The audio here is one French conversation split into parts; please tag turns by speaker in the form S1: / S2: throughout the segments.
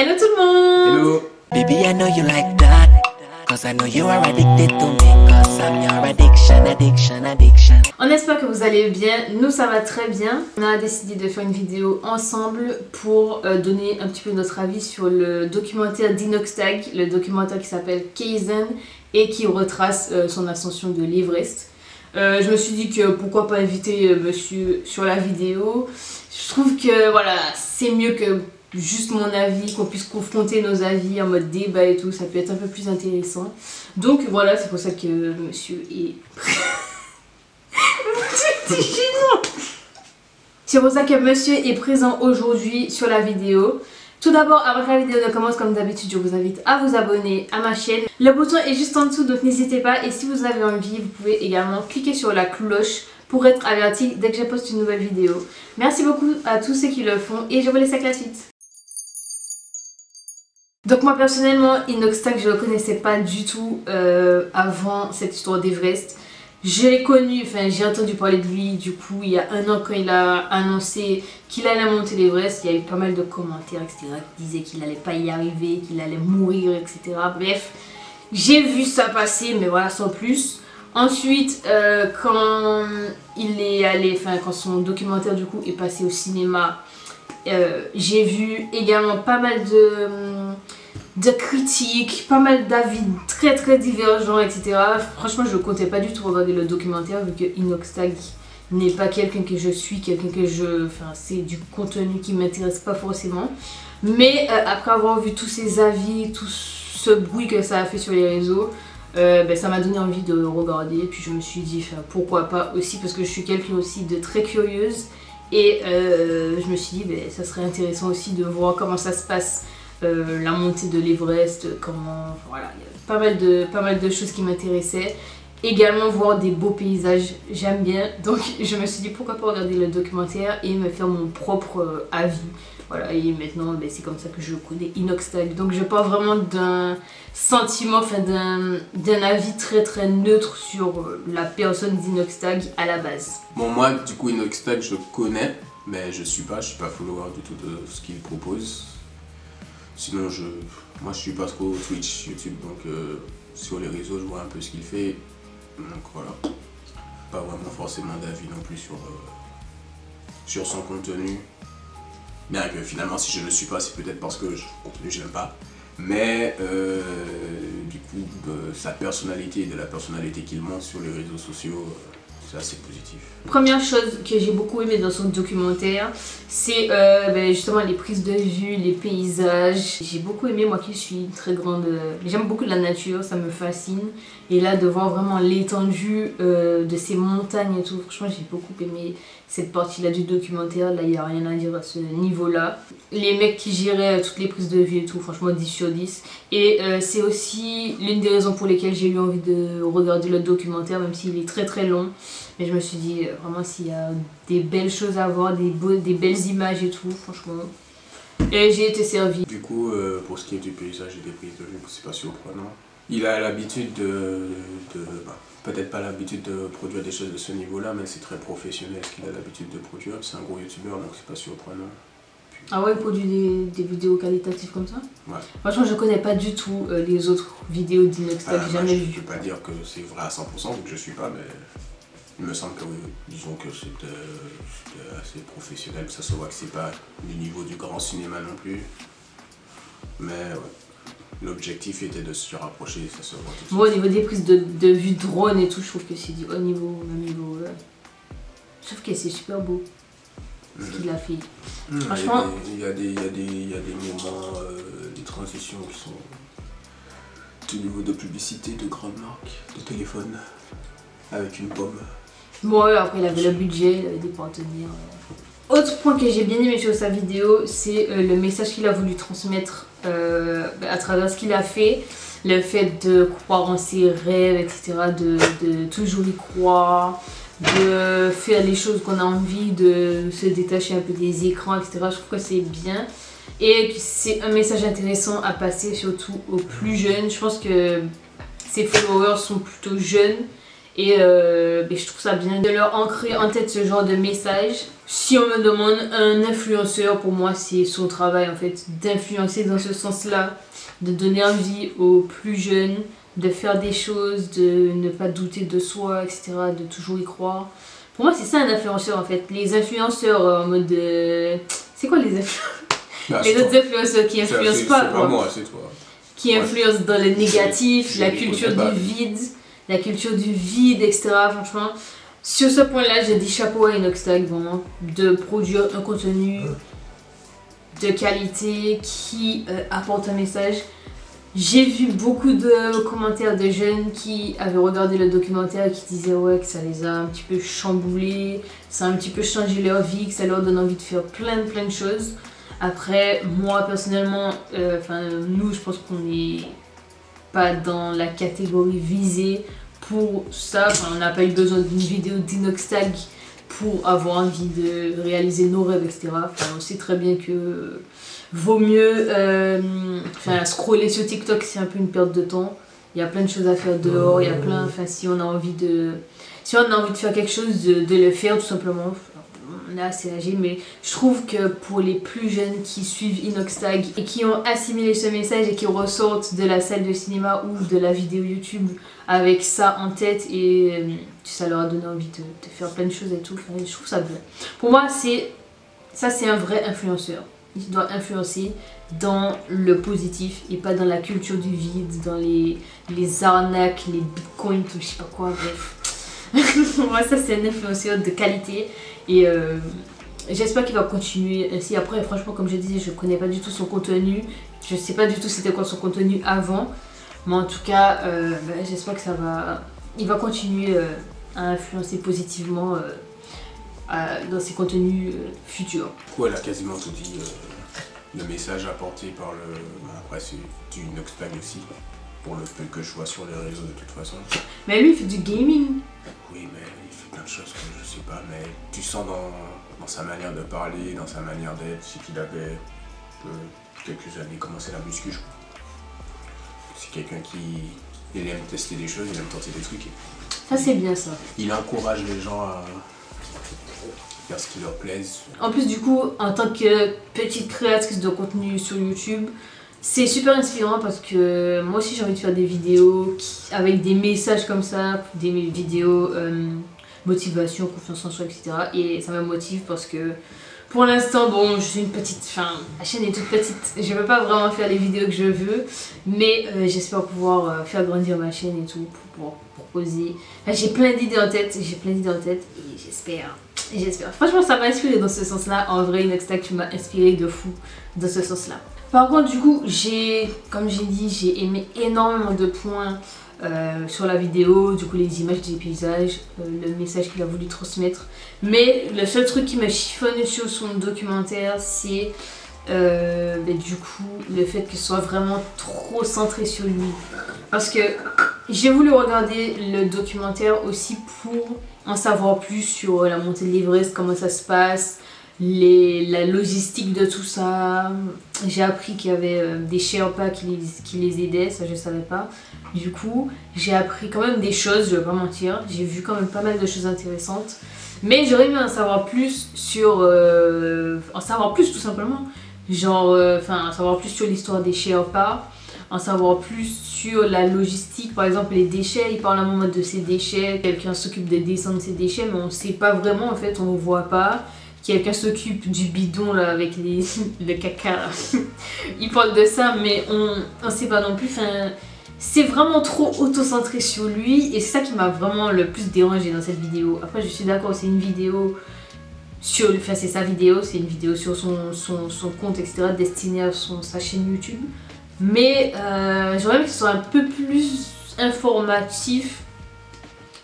S1: Hello tout le monde!
S2: Hello!
S3: Baby, I know you like that. Cause I know you are addicted to me. Cause I'm your addiction.
S1: On espère que vous allez bien. Nous, ça va très bien. On a décidé de faire une vidéo ensemble pour donner un petit peu notre avis sur le documentaire d'Inoxtag, le documentaire qui s'appelle Kaizen et qui retrace son ascension de l'Everest. Je me suis dit que pourquoi pas inviter monsieur sur la vidéo. Je trouve que voilà, c'est mieux que juste mon avis, qu'on puisse confronter nos avis en mode débat et tout, ça peut être un peu plus intéressant. Donc voilà, c'est pour ça que monsieur est... C'est pour ça que monsieur est présent aujourd'hui sur la vidéo. Tout d'abord, avant que la vidéo ne commence, comme d'habitude, je vous invite à vous abonner à ma chaîne. Le bouton est juste en dessous, donc n'hésitez pas. Et si vous avez envie, vous pouvez également cliquer sur la cloche pour être averti dès que je poste une nouvelle vidéo. Merci beaucoup à tous ceux qui le font et je vous laisse avec la suite. Donc moi personnellement, Inoxtag, je ne le connaissais pas du tout avant cette histoire d'Everest. Je l'ai connu, enfin j'ai entendu parler de lui du coup il y a un an quand il a annoncé qu'il allait monter l'Everest. Il y a eu pas mal de commentaires etc. qui disaient qu'il n'allait pas y arriver, qu'il allait mourir etc. Bref, j'ai vu ça passer mais voilà sans plus. Ensuite quand il est allé, enfin quand son documentaire du coup est passé au cinéma, j'ai vu également pas mal de critiques, pas mal d'avis très divergents, etc. Franchement, je ne comptais pas du tout regarder le documentaire vu que Inoxtag n'est pas quelqu'un que je suis, quelqu'un que je... Enfin, c'est du contenu qui ne m'intéresse pas forcément. Mais après avoir vu tous ces avis, tout ce bruit que ça a fait sur les réseaux, ça m'a donné envie de regarder. Puis je me suis dit, pourquoi pas aussi, parce que je suis quelqu'un aussi de très curieuse. Et je me suis dit, ça serait intéressant aussi de voir comment ça se passe. La montée de l'Everest, comment, voilà, il y a pas mal de choses qui m'intéressaient. Également voir des beaux paysages, j'aime bien. Donc je me suis dit pourquoi pas regarder le documentaire et me faire mon propre avis. Voilà, et maintenant c'est comme ça que je connais Inoxtag. Donc je pars vraiment d'un sentiment, enfin d'un avis très neutre sur la personne d'Inoxtag à la base.
S2: Bon, moi du coup Inoxtag je connais, mais je suis pas follower du tout de ce qu'il propose. Sinon, moi je suis pas trop Twitch, YouTube, donc sur les réseaux je vois un peu ce qu'il fait. Donc voilà, pas vraiment forcément d'avis non plus sur son contenu. Bien que finalement si je ne le suis pas, c'est peut-être parce que le contenu je n'aime pas. Mais du coup, de sa personnalité et de la personnalité qu'il montre sur les réseaux sociaux, c'est assez positif.
S1: Première chose que j'ai beaucoup aimé dans son documentaire, c'est justement les prises de vue, les paysages. J'ai beaucoup aimé, moi qui suis très grande, j'aime beaucoup la nature, ça me fascine. Et là de voir vraiment l'étendue de ces montagnes et tout, franchement j'ai beaucoup aimé cette partie-là du documentaire. Là il n'y a rien à dire à ce niveau-là. Les mecs qui géraient toutes les prises de vue et tout, franchement 10 sur 10. Et c'est aussi l'une des raisons pour lesquelles j'ai eu envie de regarder le documentaire, même s'il est très long. Mais je me suis dit, vraiment s'il y a des belles choses à voir, des belles images et tout, franchement. Et j'ai été servie.
S2: Du coup, pour ce qui est du paysage et des prises de vue, c'est pas surprenant. Il a l'habitude peut-être pas l'habitude de produire des choses de ce niveau-là, mais c'est très professionnel ce qu'il a l'habitude de produire. C'est un gros youtubeur, donc c'est pas surprenant.
S1: Ah ouais, il produit des vidéos qualitatives comme ça?
S2: Ouais.
S1: Franchement, je connais pas du tout les autres vidéos d'Inoxtag, j'ai jamais vu.
S2: Je peux pas dire que c'est vrai à 100%, vu que je suis pas, mais il me semble que oui. Disons que c'était assez professionnel, ça se voit que c'est pas du niveau du grand cinéma non plus. Mais ouais, l'objectif était de se rapprocher, ça se voit tout de suite.
S1: Moi, au niveau des prises de vue drone et tout, je trouve que c'est du haut niveau, même niveau. Sauf que c'est super beau. Ce qu'il a fait. Franchement,
S2: il y a des moments, des transitions qui sont du niveau de publicité de grandes marques, de téléphone, avec une pomme.
S1: Bon, ouais, après il avait le budget, il avait des partenaires. Autre point que j'ai bien aimé sur sa vidéo, c'est le message qu'il a voulu transmettre à travers ce qu'il a fait. Le fait de croire en ses rêves, etc. De toujours y croire. De faire les choses qu'on a envie, de se détacher un peu des écrans, etc. Je trouve que c'est bien et c'est un message intéressant à passer surtout aux plus jeunes. Je pense que ses followers sont plutôt jeunes Et je trouve ça bien de leur ancrer en tête ce genre de message. Si on me demande un influenceur, pour moi c'est son travail en fait, d'influencer dans ce sens-là, de donner envie aux plus jeunes, de faire des choses, de ne pas douter de soi, etc., de toujours y croire. Pour moi c'est ça un influenceur en fait. Les influenceurs en mode... C'est quoi les influenceurs? Les autres influenceurs qui influencent pas,
S2: c'est pas moi, c'est toi.
S1: Qui influencent dans le négatif, la culture du vide. La culture du vide, etc. Franchement, sur ce point-là, je dis chapeau à Inoxtag, vraiment, de produire un contenu de qualité qui apporte un message. J'ai vu beaucoup de commentaires de jeunes qui avaient regardé le documentaire et qui disaient ouais, que ça les a un petit peu chamboulés, ça a un petit peu changé leur vie, que ça leur donne envie de faire plein de choses. Après, moi personnellement, nous, je pense qu'on n'est pas dans la catégorie visée pour ça. Enfin, on n'a pas eu besoin d'une vidéo d'Inoxtag pour avoir envie de réaliser nos rêves, etc. Enfin, on sait très bien que vaut mieux scroller sur TikTok, c'est un peu une perte de temps. Il y a plein de choses à faire dehors, il y a plein, si on a envie de faire quelque chose, de le faire tout simplement. On est assez âgé, mais je trouve que pour les plus jeunes qui suivent Inoxtag et qui ont assimilé ce message et qui ressortent de la salle de cinéma ou de la vidéo YouTube avec ça en tête et ça leur a donné envie de faire plein de choses et tout, enfin, je trouve ça bien. Pour moi, c'est un vrai influenceur. Il doit influencer dans le positif et pas dans la culture du vide, dans les arnaques, les bitcoins, tout je sais pas quoi, bref. Moi, ça c'est un influenceur de qualité et j'espère qu'il va continuer ainsi. Après, franchement, comme je disais, je connais pas du tout son contenu, je sais pas du tout c'était quoi son contenu avant, mais en tout cas, j'espère que il va continuer à influencer positivement dans ses contenus futurs.
S2: Ouais, elle a quasiment tout dit. Le message apporté par le... Après, c'est du Inoxtag aussi, pour le peu que je vois sur les réseaux de toute façon.
S1: Mais lui, il fait du gaming.
S2: Oui, mais il fait plein de choses que je sais pas, mais tu sens dans sa manière de parler, dans sa manière d'être, c'est qu'il avait quelques années commencé la muscu, je crois. C'est quelqu'un qui... Il aime tester des choses, il aime tenter des trucs.
S1: Ça, c'est bien ça.
S2: Il encourage les gens à faire ce qui leur plaise.
S1: En plus, du coup, en tant que petite créatrice de contenu sur YouTube, c'est super inspirant parce que moi aussi j'ai envie de faire des vidéos avec des messages comme ça, des vidéos motivation, confiance en soi, etc. Et ça me motive parce que pour l'instant, bon, je suis une petite, la chaîne est toute petite, je ne peux pas vraiment faire les vidéos que je veux, mais j'espère pouvoir faire grandir ma chaîne et tout, pour pouvoir proposer. J'ai plein d'idées en tête, et j'espère. Franchement, ça m'a inspiré dans ce sens-là. En vrai, Inoxtag, tu m'as inspiré de fou dans ce sens-là. Par contre, du coup, comme j'ai dit, j'ai aimé énormément de points sur la vidéo, du coup les images des paysages, le message qu'il a voulu transmettre. Mais le seul truc qui m'a chiffonné sur son documentaire, c'est du coup le fait que ce soit vraiment trop centré sur lui. Parce que j'ai voulu regarder le documentaire aussi pour en savoir plus sur la montée de l'Everest, comment ça se passe, la logistique de tout ça. J'ai appris qu'il y avait des Sherpas qui les aidaient, ça je savais pas. Du coup, j'ai appris quand même des choses, je vais pas mentir. J'ai vu quand même pas mal de choses intéressantes. Mais j'aurais aimé en savoir plus sur... en savoir plus tout simplement. Genre, en savoir plus sur l'histoire des Sherpas. En savoir plus sur la logistique, par exemple les déchets. Il parle à un moment de ces déchets. Quelqu'un s'occupe de descendre ces déchets, mais on sait pas vraiment en fait, on ne voit pas. Quelqu'un s'occupe du bidon là avec le caca là. Il parle de ça, mais on sait pas non plus. C'est vraiment trop auto-centré sur lui et c'est ça qui m'a vraiment le plus dérangé dans cette vidéo. Après, je suis d'accord, c'est une vidéo sur... c'est sa vidéo, c'est une vidéo sur son compte, etc. destinée à sa chaîne YouTube. Mais j'aurais aimé que ce soit un peu plus informatif.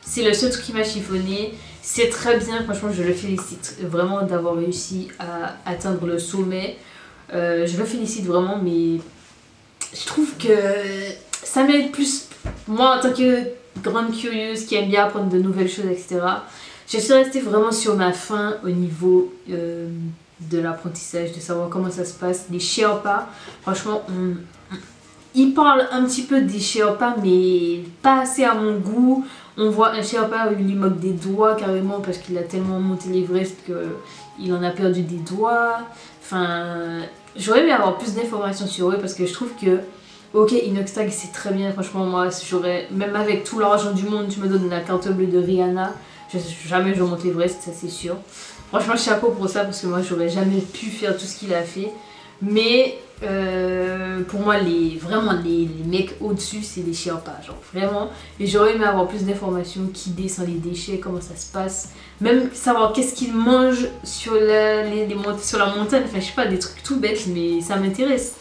S1: C'est le seul truc qui m'a chiffonné. C'est très bien, franchement je le félicite vraiment d'avoir réussi à atteindre le sommet. Je le félicite vraiment, mais je trouve que ça m'aide plus. Moi en tant que grande curieuse qui aime bien apprendre de nouvelles choses, etc. Je suis restée vraiment sur ma faim au niveau de l'apprentissage, de savoir comment ça se passe. Les Sherpas, franchement il parle un petit peu des Sherpas, mais pas assez à mon goût. On voit un Sherpa où il lui moque des doigts carrément parce qu'il a tellement monté l'Everest qu'il en a perdu des doigts. Enfin, j'aurais aimé avoir plus d'informations sur eux parce que je trouve que, ok, Inoxtag c'est très bien, franchement, moi, j'aurais, même avec tout l'argent du monde, tu me donnes la carte bleue de Rihanna, jamais je monte l'Everest, ça c'est sûr. Franchement, chapeau pour ça parce que moi, j'aurais jamais pu faire tout ce qu'il a fait. Mais pour moi, vraiment les mecs au-dessus, c'est les Sherpas, genre vraiment. Et j'aurais aimé avoir plus d'informations, qui descend les déchets, comment ça se passe. Même savoir qu'est-ce qu'ils mangent sur sur la montagne, enfin je sais pas, des trucs tout bêtes, mais ça m'intéresse.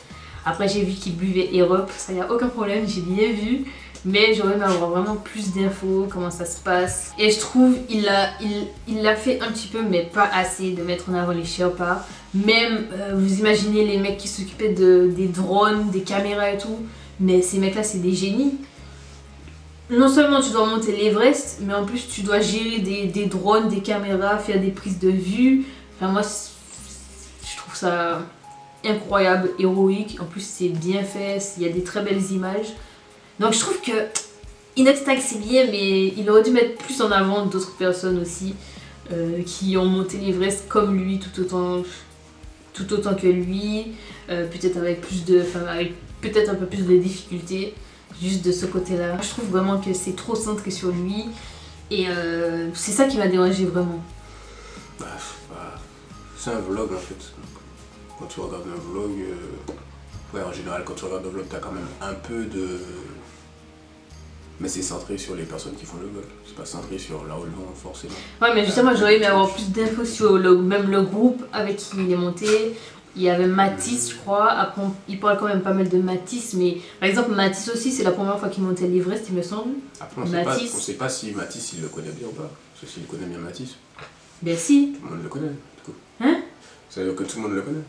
S1: Après, j'ai vu qu'ils buvaient Airop, ça y a aucun problème, j'ai bien vu. Mais j'aurais aimé avoir vraiment plus d'infos, comment ça se passe. Et je trouve il l'a fait un petit peu, mais pas assez, de mettre en avant les Sherpas. Même, vous imaginez les mecs qui s'occupaient des drones, des caméras et tout. Mais ces mecs-là, c'est des génies. Non seulement tu dois monter l'Everest, mais en plus tu dois gérer des drones, des caméras, faire des prises de vue. Enfin, moi, je trouve ça incroyable, héroïque. En plus, c'est bien fait, il y a des très belles images. Donc je trouve que Inoxtag c'est bien, mais il aurait dû mettre plus en avant d'autres personnes aussi qui ont monté l'Everest comme lui, tout autant que lui, peut-être avec peut-être un peu plus de difficultés, juste de ce côté-là. Je trouve vraiment que c'est trop centré sur lui et c'est ça qui m'a dérangé vraiment.
S2: C'est un vlog en fait. Quand tu regardes un vlog, ouais, en général quand tu regardes un vlog t'as quand même un peu de... Mais c'est centré sur les personnes qui font le vlog, c'est pas centré sur là où le vent forcément. Ouais, mais
S1: justement j'aurais aimé avoir plus d'infos sur même le groupe avec qui il est monté. Il y avait Mathis, je crois. Après, il parle quand même pas mal de Mathis, mais par exemple Mathis aussi, c'est la première fois qu'il montait l'Everest, il me semble.
S2: Après, on sait pas si Mathis il le connaît bien ou pas. Parce que s'il connaît bien Mathis.
S1: Ben si.
S2: Tout le monde le connaît, du coup.
S1: Hein?
S2: Ça veut dire que tout le monde le connaît.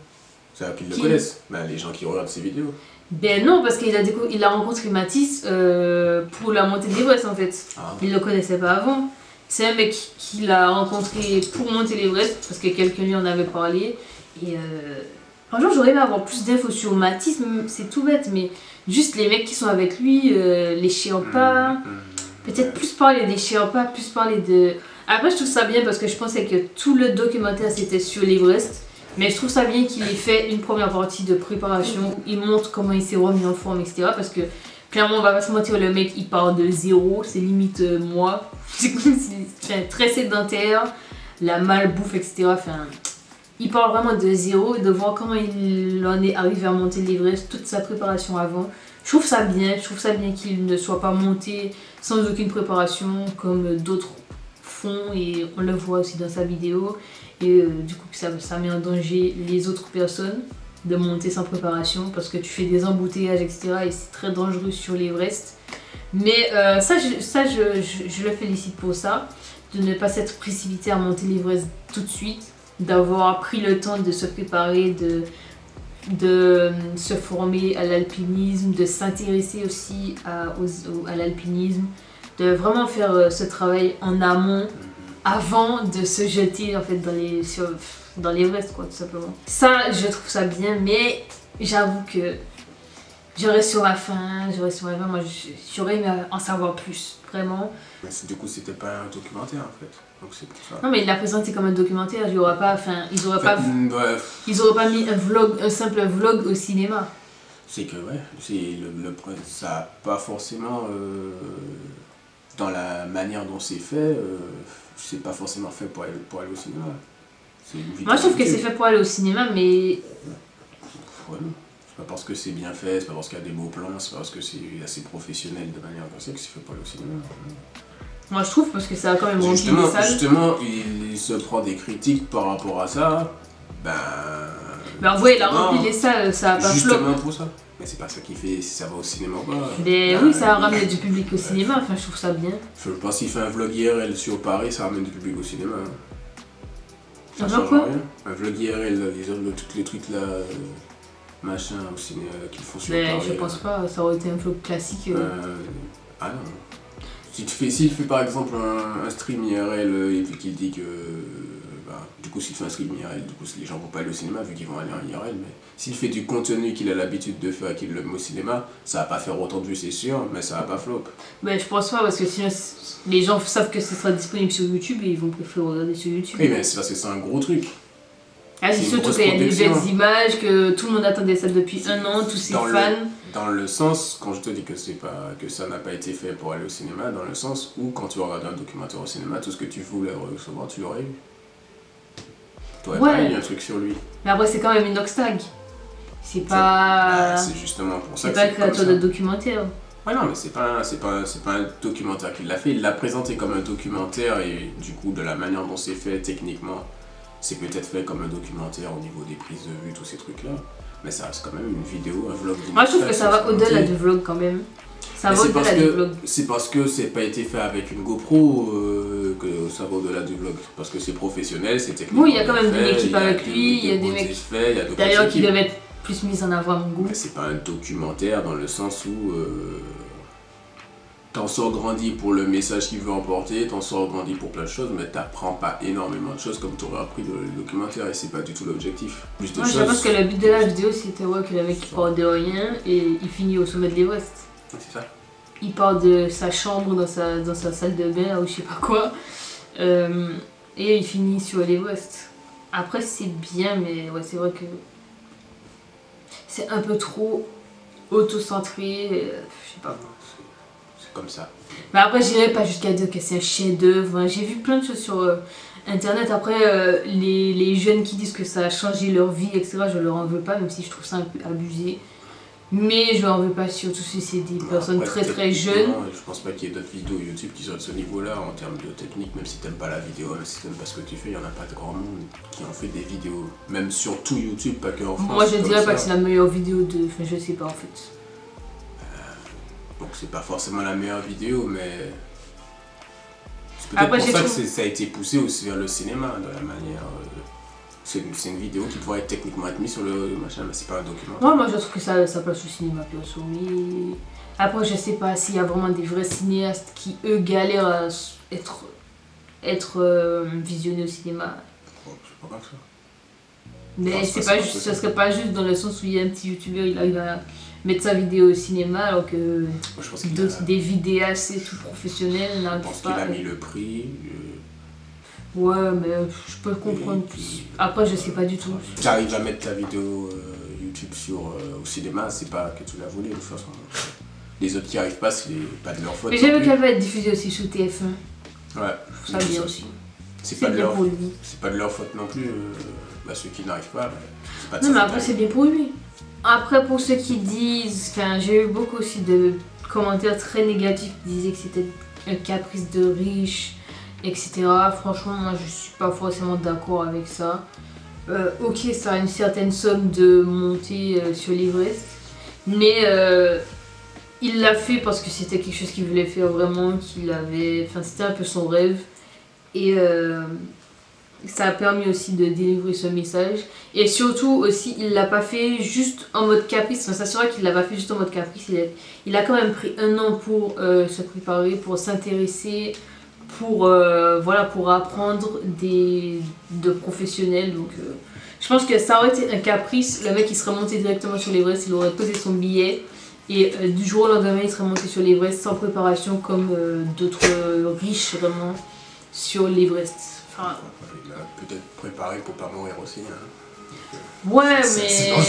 S2: Ça veut dire qu'ils le connaissent. Ben, les gens qui regardent ses vidéos.
S1: Ben non, parce qu'il a rencontré Mathis pour la montée de l'Everest en fait. Ah. Il le connaissait pas avant. C'est un mec qu'il a rencontré pour monter l'Everest parce que quelqu'un lui en avait parlé. Et franchement, j'aurais aimé avoir plus d'infos sur Mathis, c'est tout bête, mais juste les mecs qui sont avec lui, les Sherpas. Peut-être plus parler des Sherpas, plus parler de. Après, je trouve ça bien parce que je pensais que tout le documentaire c'était sur l'Everest. Mais je trouve ça bien qu'il ait fait une première partie de préparation où il montre comment il s'est remis en forme, etc. Parce que clairement, on va pas se mentir, le mec il part de zéro, c'est limite moi. C'est très sédentaire, la malbouffe, etc. Enfin, il part vraiment de zéro et de voir comment il en est arrivé à monter l'Everest, toute sa préparation avant. Je trouve ça bien qu'il ne soit pas monté sans aucune préparation comme d'autres font et on le voit aussi dans sa vidéo. Et du coup ça met en danger les autres personnes de monter sans préparation parce que tu fais des embouteillages, etc. et c'est très dangereux sur l'Everest. Mais ça je le félicite pour ça, de ne pas s'être précipité à monter l'Everest tout de suite, d'avoir pris le temps de se préparer, de se former à l'alpinisme, de s'intéresser aussi à l'alpinisme, de vraiment faire ce travail en amont avant de se jeter en fait dans l'Everest quoi, tout simplement. Ça, je trouve ça bien, mais j'avoue que j'aurais sur ma faim, moi j'aurais aimé en savoir plus, vraiment.
S2: Mais du coup, c'était pas un documentaire en fait, donc c'est pour ça.
S1: Non, mais il l'a présenté comme un documentaire, ils auraient pas mis un simple vlog au cinéma.
S2: C'est que ouais, ça a pas forcément dans la manière dont c'est fait. C'est pas forcément fait pour aller au cinéma.
S1: Moi je trouve que c'est fait pour aller au cinéma, mais...
S2: Ouais, c'est pas parce que c'est bien fait, c'est pas parce qu'il y a des beaux plans, c'est pas parce que c'est assez professionnel de manière comme ça que c'est fait pour aller au cinéma.
S1: Moi je trouve parce que ça a quand même rempli des salles.
S2: Justement, il se prend des critiques par rapport à ça.
S1: Ben ouais, il a rempli les salles, ça a pas flop.
S2: Justement pour ça. Mais c'est pas ça qui fait si ça va au cinéma ou pas.
S1: Mais oui, ça a ramené du public au cinéma, enfin je trouve ça bien.
S2: Je pense qu'il fait un vlog IRL sur Paris, ça ramène du public au cinéma.
S1: Ça change quoi?
S2: Un vlog IRL, tous les trucs là, machin au cinéma qu'ils font sur Paris.
S1: Je pense pas, ça aurait été un vlog classique.
S2: Ah non. S'il fait par exemple un stream IRL et puis qu'il dit que du coup, s'il fait un stream IRL, du coup, les gens vont pas aller au cinéma vu qu'ils vont aller en IRL. Mais s'il fait du contenu qu'il a l'habitude de faire et qu'il le met au cinéma, ça va pas faire autant de vues, c'est sûr, mais ça va pas flop.
S1: Mais je pense pas, parce que sinon, les gens savent que ce sera disponible sur YouTube et ils vont préférer regarder sur YouTube.
S2: Oui, mais c'est parce que c'est un gros truc.
S1: Ah, c'est surtout qu'il y a des belles images, que tout le monde attendait ça depuis un an, tous ces fans.
S2: Dans le sens, quand je te dis que ça n'a pas été fait pour aller au cinéma, dans le sens où quand tu regardes un documentaire au cinéma, tout ce que tu voulais recevoir, tu l'aurais eu. Tu aurais pas eu un truc sur lui.
S1: Mais après, c'est quand même une Oxtag. C'est pas.
S2: C'est justement pour ça
S1: que c'est pas créateur de documentaire.
S2: Ouais, non, mais c'est pas un documentaire qu'il l'a fait. Il l'a présenté comme un documentaire et du coup, de la manière dont c'est fait techniquement, c'est peut-être fait comme un documentaire au niveau des prises de vue, tous ces trucs-là. Mais ça reste quand même une vidéo, un vlog.
S1: Moi, je trouve que ça va au-delà du vlog quand même. Ça va au-delà du vlog.
S2: C'est parce que c'est pas été fait avec une GoPro que ça va au-delà du vlog. Parce que c'est professionnel, c'est technique.
S1: Oui, il y a quand même une équipe avec lui, il y a des mecs d'ailleurs qui doivent être plus mis en avant à mon goût.
S2: Mais c'est pas un documentaire dans le sens où t'en sors grandi pour le message qu'il veut emporter, t'en sors grandi pour plein de choses, mais t'apprends pas énormément de choses comme t'aurais appris dans le documentaire et c'est pas du tout l'objectif.
S1: Moi je pense que le but de la vidéo c'était que le mec il part de rien et il finit au sommet de l'Everest.
S2: C'est ça.
S1: Il part de sa chambre dans sa salle de bain ou je sais pas quoi et il finit sur l'Everest. Après c'est bien mais ouais c'est vrai que c'est un peu trop auto-centré, je sais pas.
S2: Comme ça.
S1: Mais après, j'irai pas jusqu'à dire que c'est un chef-d'œuvre. J'ai vu plein de choses sur internet. Après, les jeunes qui disent que ça a changé leur vie, etc., je leur en veux pas, même si je trouve ça un peu abusé. Mais je leur en veux pas, surtout si c'est des personnes très jeunes.
S2: Je pense pas qu'il y ait d'autres vidéos YouTube qui sont de ce niveau-là en termes de technique, même si t'aimes pas la vidéo, même si t'aimes pas ce que tu fais, il y en a pas de grand monde qui ont fait des vidéos, même sur tout YouTube, pas que en France.
S1: Moi, je dirais pas que c'est la meilleure vidéo de. Enfin, je sais pas en fait.
S2: Donc c'est pas forcément la meilleure vidéo, mais c'est peut-être pour ça que ça a été poussé aussi vers le cinéma, de la manière... C'est une vidéo qui pourrait techniquement être mise sur le machin, mais c'est pas un documentaire.
S1: Ouais, moi je trouve que ça place au cinéma, perso. Mais après, je sais pas s'il y a vraiment des vrais cinéastes qui, eux, galèrent à être visionnés au cinéma.
S2: Oh, c'est pas grave ça.
S1: Mais c'est pas juste, ça serait pas juste dans le sens où il y a un petit youtubeur, il arrive à mettre sa vidéo au cinéma alors que des vidéastes et tout professionnels n'arrivent pas.
S2: Je pense qu'il a mis le prix.
S1: Ouais, mais je peux comprendre. Après, je sais pas du tout.
S2: Tu arrives à mettre ta vidéo YouTube au cinéma, c'est pas que tu l'as volé de toute façon. Les autres qui arrivent pas, c'est pas de leur faute.
S1: Mais j'ai vu qu'elle va être diffusée aussi sur TF1.
S2: Ouais,
S1: ça bien aussi.
S2: C'est pas de leur faute non plus. Ceux qui n'arrivent pas, c'est pas de
S1: non, mais après, c'est bien pour lui. Après, pour ceux qui disent, j'ai eu beaucoup aussi de commentaires très négatifs qui disaient que c'était un caprice de riche, etc. Franchement, moi je suis pas forcément d'accord avec ça. Ok, ça a une certaine somme de monter sur l'Everest, mais il l'a fait parce que c'était quelque chose qu'il voulait faire vraiment, c'était un peu son rêve. Et ça a permis aussi de délivrer ce message. Et surtout aussi, il l'a pas fait juste en mode caprice. Enfin, c'est vrai qu'il l'a pas fait juste en mode caprice. Il a quand même pris un an pour se préparer, pour s'intéresser, pour apprendre de professionnels. Donc, je pense que ça aurait été un caprice. Le mec, il serait monté directement sur l'Everest, il aurait posé son billet. Et du jour au lendemain, il serait monté sur l'Everest sans préparation, comme d'autres riches vraiment sur l'Everest. Enfin,
S2: il a peut-être préparé pour pas mourir aussi.
S1: Ouais,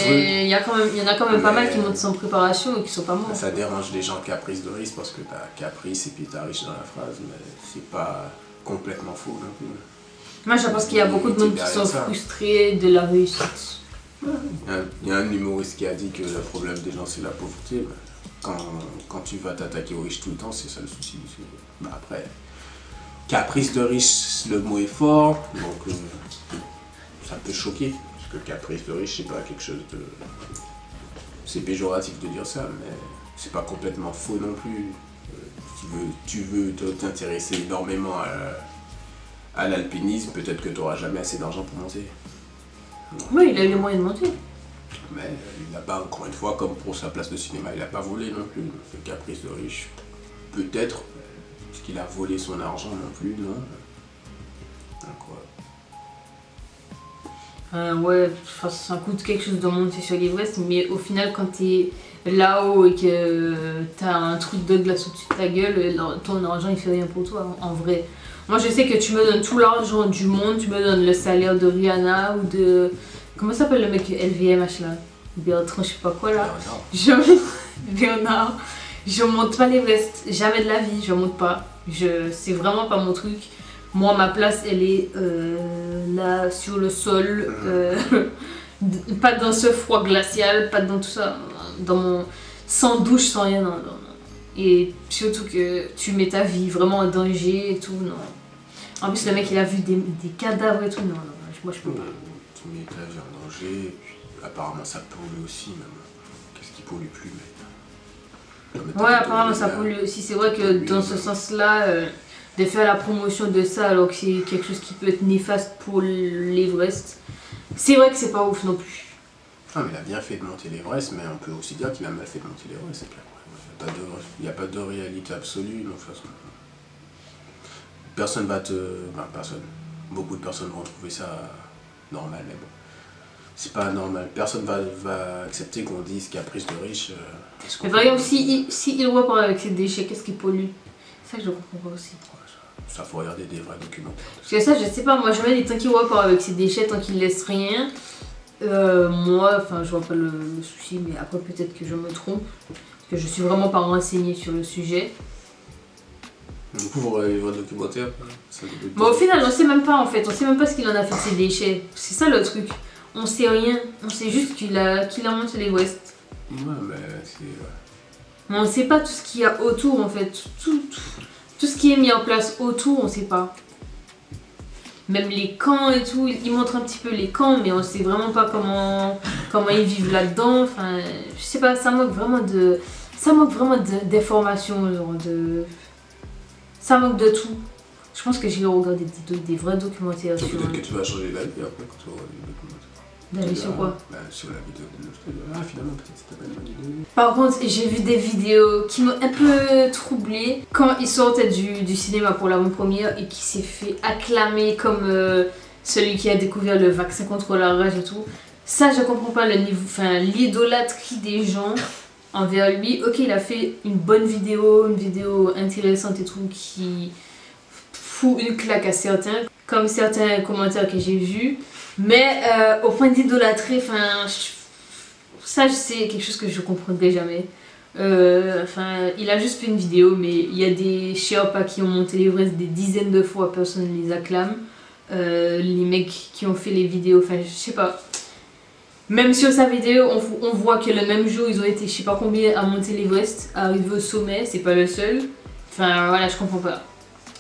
S1: mais il y en a quand même pas mal qui montent sans préparation et qui sont pas morts.
S2: Ça dérange les gens caprice de riche parce que t'as caprice et puis t'as riche dans la phrase, mais c'est pas complètement faux non plus.
S1: Moi je pense qu'il y a beaucoup de monde qui sont frustrés de la réussite.
S2: Il y a un humoriste qui a dit que le problème des gens c'est la pauvreté. Quand tu vas t'attaquer aux riches tout le temps, c'est ça le souci. Après, caprice de riche, le mot est fort, donc ça peut choquer. Parce que caprice de riche, c'est pas quelque chose de... C'est péjoratif de dire ça, mais c'est pas complètement faux non plus. Tu veux t'intéresser énormément à l'alpinisme, peut-être que tu n'auras jamais assez d'argent pour monter.
S1: Oui, il a eu les moyens de monter.
S2: Mais il n'a pas, encore une fois, comme pour sa place de cinéma, il n'a pas volé non plus. Le caprice de riche, peut-être, parce qu'il a volé son argent non plus, non. Donc, ouais.
S1: Enfin, ouais, ça coûte quelque chose de monter sur l'Everest, mais au final, quand t'es là-haut et que t'as un truc de glace au-dessus de ta gueule, ton argent il fait rien pour toi, en vrai. Moi, je sais que tu me donnes tout l'argent du monde, tu me donnes le salaire de Rihanna ou de. Comment s'appelle le mec LVMH là? Bertrand, je sais pas quoi là. Léonard. Je monte pas l'Everest, jamais de la vie, je monte pas. C'est vraiment pas mon truc. Moi, ma place, elle est là, sur le sol. Pas dans ce froid glacial, pas dans tout ça. Sans douche, sans rien. Non. Et surtout que tu mets ta vie vraiment en danger et tout. Non. En plus, le mec, il a vu des cadavres et tout. Non, moi, je peux pas.
S2: Tu mets ta vie en danger. Et puis, apparemment, ça pollue aussi, même. Qu'est-ce qui pollue plus, mais...
S1: Ouais, apparemment, ça pollue aussi. C'est vrai que dans ce sens-là... de faire la promotion de ça alors que c'est quelque chose qui peut être néfaste pour l'Everest, c'est vrai que c'est pas ouf non plus.
S2: Ah, mais il a bien fait de monter l'Everest, mais on peut aussi dire qu'il a mal fait de monter l'Everest, c'est clair. Il n'y a pas de réalité absolue, donc de toute façon. Personne va te. Enfin, personne. Beaucoup de personnes vont trouver ça normal, mais bon. C'est pas normal. Personne va accepter qu'on dise qu'après de riche.
S1: Mais par exemple, si il repart avec ses déchets, qu'est-ce qui pollue? Ça, je comprends pas aussi.
S2: Ça, faut regarder des vrais documentaires.
S1: Parce que ça, je sais pas, moi je me dis, tant qu'il repart avec ses déchets, tant qu'il laisse rien, moi, enfin, je vois pas le souci, mais après, peut-être que je me trompe. Parce que je suis vraiment pas renseignée sur le sujet.
S2: Du coup, vous regardez les vrais documentaires.
S1: Mais au final, on sait même pas en fait, on sait même pas ce qu'il en a fait de ses déchets. C'est ça le truc. On sait rien, on sait juste qu'il a monté l'Everest.
S2: Ouais, mais c'est. Ouais.
S1: Mais on sait pas tout ce qu'il y a autour en fait. Tout ce qui est mis en place autour, on sait pas. Même les camps et tout, ils montrent un petit peu les camps, mais on sait vraiment pas comment ils vivent là-dedans. Enfin, je sais pas, ça manque vraiment d'informations, genre de. Ça manque de tout. Je pense que j'ai regardé des vrais documentaires sur.
S2: Peut-être que tu vas changer d'avis après quand tu auras les documentaires.
S1: D'avis sur quoi?
S2: Sur la vidéo de notre. Ah, finalement, peut-être c'était pas une bonne idée.
S1: Par contre, j'ai vu des vidéos qui m'ont un peu troublée quand il sortait du cinéma pour l'avant-première et qui s'est fait acclamer comme celui qui a découvert le vaccin contre la rage et tout. Ça, je comprends pas le niveau, enfin l'idolâtrie des gens envers lui. Ok, il a fait une vidéo intéressante et tout qui fout une claque à certains, comme certains commentaires que j'ai vus. Mais au point d'idolâtrer, enfin, ça c'est quelque chose que je comprendrai jamais. Enfin, il a juste fait une vidéo, mais il y a des Sherpas qui ont monté l'Everest des dizaines de fois, personne ne les acclame. Les mecs qui ont fait les vidéos, enfin, je sais pas. Même sur sa vidéo, on voit que le même jour, ils ont été, je sais pas combien, à monter l'Everest, à arriver au sommet, c'est pas le seul. Enfin, voilà, je comprends pas.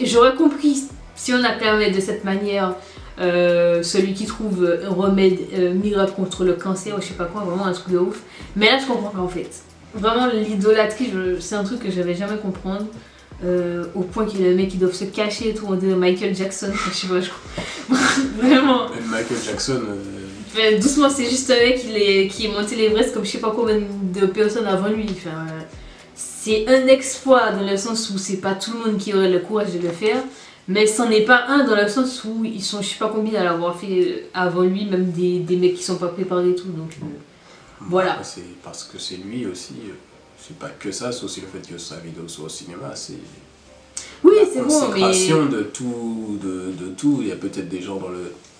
S1: J'aurais compris si on acclamait de cette manière. Celui qui trouve un remède miracle contre le cancer ou je sais pas quoi, vraiment un truc de ouf. Mais là je comprends pas en fait. Vraiment l'idolâtrie, c'est un truc que j'avais jamais comprendre. Au point qu'il y a des mecs qui doivent se cacher et tout, on dirait Michael Jackson, je sais pas, je crois. Vraiment.
S2: Même Michael Jackson.
S1: Doucement, c'est juste un mec qui est monté l'Everest comme je sais pas combien de personnes avant lui. Enfin, c'est un exploit dans le sens où c'est pas tout le monde qui aurait le courage de le faire. Mais c'en est pas un dans le sens où ils sont je sais pas combien à l'avoir fait avant lui, même des mecs qui sont pas préparés et tout, donc voilà.
S2: C'est parce que c'est lui aussi, c'est pas que ça, c'est aussi le fait que sa vidéo soit au cinéma, c'est...
S1: Oui, c'est bon, mais...
S2: de tout, il y a peut-être des gens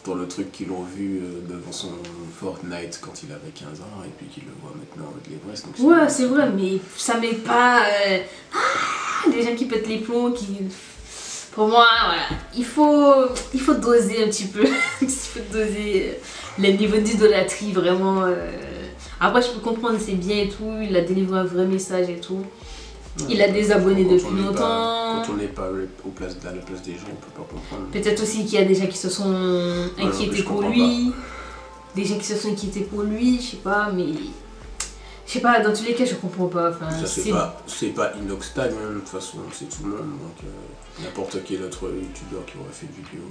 S2: dans le truc qui l'ont vu devant son Fortnite quand il avait 15 ans et puis qui le voient maintenant avec l'Everest.
S1: Ouais, c'est vrai, mais ça met pas... des gens qui pètent les plombs, qui... Pour moi, voilà, il faut doser un petit peu, il faut doser le niveau d'idolâtrie, vraiment. Après, je peux comprendre, c'est bien et tout, il a délivré un vrai message et tout. Il a des abonnés depuis longtemps.
S2: Quand on n'est pas à la place des gens, on peut pas comprendre.
S1: Peut-être aussi qu'il y a des gens qui se sont inquiétés pour lui. Des gens qui se sont inquiétés pour lui, je sais pas, mais... Je sais pas, dans tous les cas, je comprends pas. Enfin,
S2: c'est pas Inoxtag, hein, de toute façon, c'est tout le monde. Donc, n'importe quel autre youtubeur qui aurait fait une vidéo.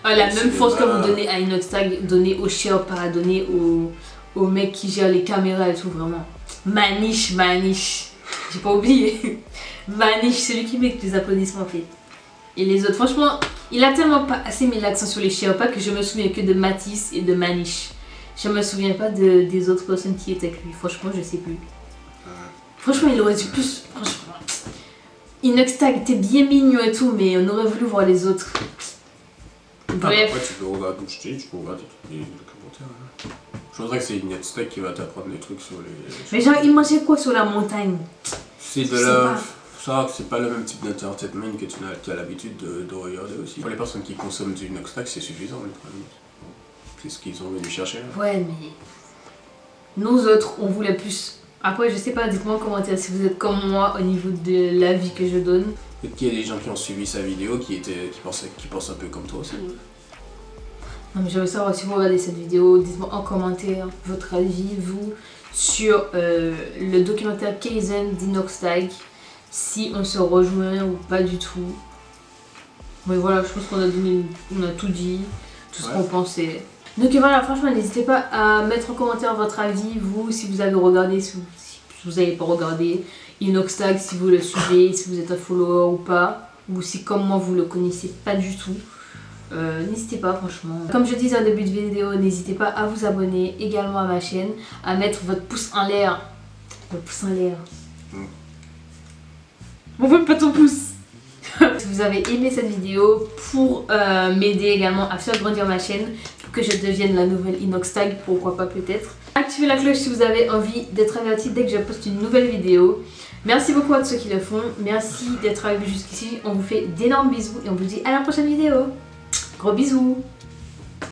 S1: La même force que vous donnez à Inoxtag, donnez aux Sherpas, donnez aux mecs qui gèrent les caméras et tout, vraiment. Manish. J'ai pas oublié. Manish, celui qui met les applaudissements en fait. Et les autres, franchement, il a tellement pas assez mis l'accent sur les Sherpas que je me souviens que de Matisse et de Manish. Je me souviens pas des autres personnes qui étaient avec lui. Franchement, je sais plus. Franchement, il aurait dû plus. Franchement. Inoxtag était bien mignon et tout, mais on aurait voulu voir les autres. Bref.
S2: Après, tu peux regarder, tu peux regarder tous les commentaires. Hein. Je voudrais que c'est Inoxtag qui va t'apprendre des trucs sur les.
S1: Mais genre, il mangeait quoi sur la montagne?
S2: C'est de la. Ça, c'est pas le même type d'entertainment que tu as l'habitude de regarder aussi. Pour les personnes qui consomment du Inoxtag, c'est suffisant, littéralement. C'est ce qu'ils ont venu chercher. Là.
S1: Ouais, mais. Nous autres, on voulait plus. Après, je sais pas, dites-moi en commentaire si vous êtes comme moi au niveau de l'avis que je donne.
S2: Peut-être qu'il y a des gens qui ont suivi sa vidéo qui pensent un peu comme toi aussi.
S1: Non, mais je veux savoir si vous regardez cette vidéo, dites-moi en commentaire votre avis, vous, sur le documentaire Kaizen d'Inoxtag. Si on se rejoint ou pas du tout. Mais voilà, je pense qu'on a tout dit, tout ce qu'on pensait. Donc voilà, franchement, n'hésitez pas à mettre en commentaire votre avis, vous, si vous avez regardé, si vous n'avez pas regardé. Inoxtag, si vous le suivez, si vous êtes un follower ou pas. Ou si, comme moi, vous le connaissez pas du tout. N'hésitez pas, franchement. Comme je disais en début de vidéo, n'hésitez pas à vous abonner également à ma chaîne, à mettre votre pouce en l'air. Votre pouce en l'air. On voit pas ton pouce. Si vous avez aimé cette vidéo, pour m'aider également à faire grandir ma chaîne, pour que je devienne la nouvelle Inoxtag, pourquoi pas peut-être. Activez la cloche si vous avez envie d'être averti dès que je poste une nouvelle vidéo. Merci beaucoup à tous ceux qui le font. Merci d'être arrivés jusqu'ici. On vous fait d'énormes bisous et on vous dit à la prochaine vidéo. Gros bisous.